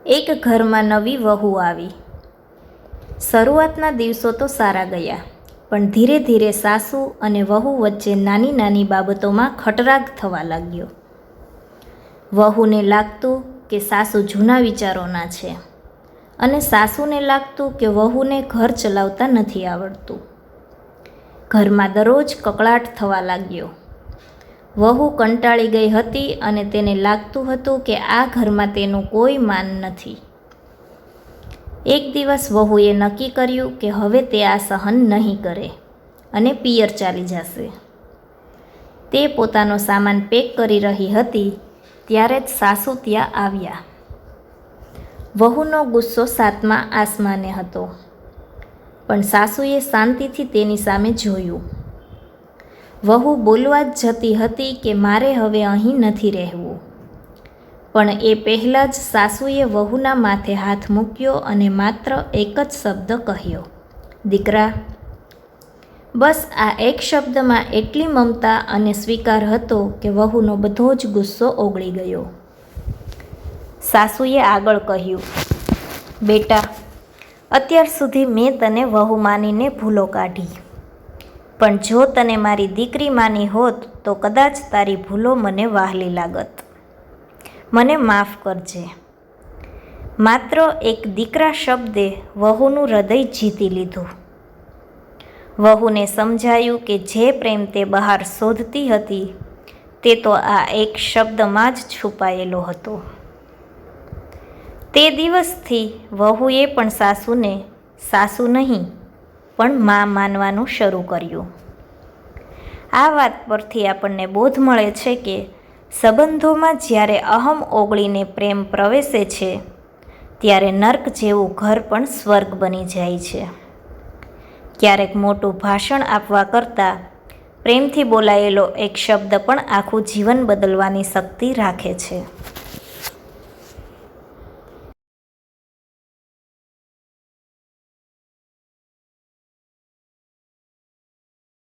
એક ઘરમાં નવી વહુ આવી. શરૂઆતના દિવસો તો સારા ગયા, પણ ધીરે ધીરે સાસુ અને વહુ વચ્ચે નાની નાની બાબતોમાં ખટરાગ થવા લાગ્યો. વહુને લાગતું કે સાસુ જૂના વિચારોના છે અને સાસુને લાગતું કે વહુને ઘર ચલાવતા નથી આવડતું. ઘરમાં દરરોજ કકળાટ થવા લાગ્યો. વહુ કંટાળી ગઈ હતી અને તેને લાગતું હતું કે આ ઘરમાં તેનું કોઈ માન નથી. એક દિવસ વહુએ નક્કી કર્યું કે હવે તે આ સહન નહીં કરે અને પિયર ચાલી જશે. તે પોતાનો સામાન પેક કરી રહી હતી ત્યારે જ સાસુ ત્યાં આવ્યા. વહુનો ગુસ્સો સાતમા આસમાને હતો, પણ સાસુએ શાંતિથી તેની સામે જોયું. વહુ બોલવા જ જતી હતી કે મારે હવે અહીં નથી રહેવું, પણ એ પહેલાં જ સાસુએ વહુના માથે હાથ મૂક્યો અને માત્ર એક જ શબ્દ કહ્યો, દીકરા. બસ આ એક શબ્દમાં એટલી મમતા અને સ્વીકાર હતો કે વહુનો બધો જ ગુસ્સો ઓગળી ગયો. સાસુએ આગળ કહ્યું, બેટા, અત્યાર સુધી મેં તને વહુ માનીને ભૂલો કાઢી, પણ જો તને મારી દીકરી માની હોત તો કદાચ તારી ભૂલો મને વહાલી લાગત. મને માફ કરજે. માત્ર એક દીકરા શબ્દે વહુનું હૃદય જીતી લીધું. વહુને સમજાયું કે જે પ્રેમ તે બહાર શોધતી હતી તે તો આ એક શબ્દમાં જ છુપાયેલો હતો. તે દિવસથી વહુએ પણ સાસુને સાસુ નહીં પણ મા માનવાનું શરૂ કર્યું. આ વાત પરથી આપણને બોધ મળે છે કે સંબંધોમાં જ્યારે અહમ ઓગળીને પ્રેમ પ્રવેશે છે ત્યારે નર્ક જેવું ઘર પણ સ્વર્ગ બની જાય છે. ક્યારેક મોટું ભાષણ આપવા કરતાં પ્રેમથી બોલાયેલો એક શબ્દ પણ આખું જીવન બદલવાની શક્તિ રાખે છે.